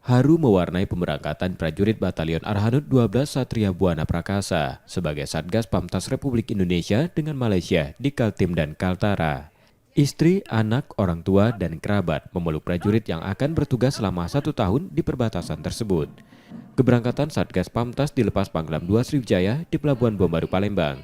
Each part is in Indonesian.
Haru mewarnai pemberangkatan prajurit Batalion Arhanud 12 Satria Buana Prakasa sebagai Satgas Pamtas Republik Indonesia dengan Malaysia di Kaltim dan Kaltara. Istri, anak, orang tua, dan kerabat memeluk prajurit yang akan bertugas selama 1 tahun di perbatasan tersebut. Keberangkatan Satgas Pamtas dilepas Pangdam 2 Sriwijaya di Pelabuhan Bom Baru Palembang.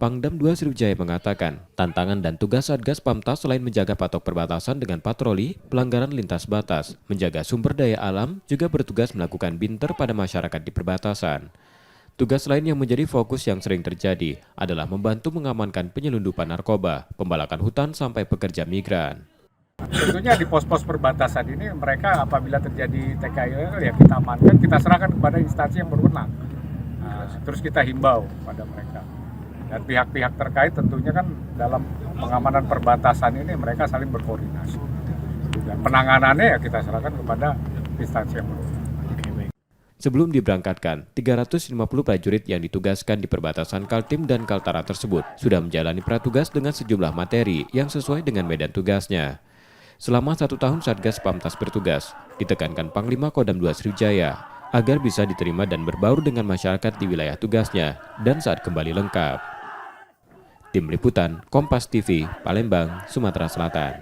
Pangdam 2 Sriwijaya mengatakan, tantangan dan tugas Satgas Pamtas selain menjaga patok perbatasan dengan patroli, pelanggaran lintas batas, menjaga sumber daya alam, juga bertugas melakukan binter pada masyarakat di perbatasan. Tugas lain yang menjadi fokus yang sering terjadi adalah membantu mengamankan penyelundupan narkoba, pembalakan hutan sampai pekerja migran. Tentunya di pos-pos perbatasan ini mereka apabila terjadi TKI ya kita amankan, kita serahkan kepada instansi yang berwenang. Terus kita himbau pada mereka. Dan pihak-pihak terkait tentunya kan dalam pengamanan perbatasan ini mereka saling berkoordinasi. Dan penanganannya ya kita serahkan kepada instansi yang berwenang. Sebelum diberangkatkan, 350 prajurit yang ditugaskan di perbatasan Kaltim dan Kaltara tersebut sudah menjalani pratugas dengan sejumlah materi yang sesuai dengan medan tugasnya. Selama 1 tahun Satgas Pamtas bertugas, ditekankan Panglima Kodam 2 Sriwijaya agar bisa diterima dan berbaur dengan masyarakat di wilayah tugasnya dan saat kembali lengkap. Tim Liputan Kompas TV, Palembang, Sumatera Selatan.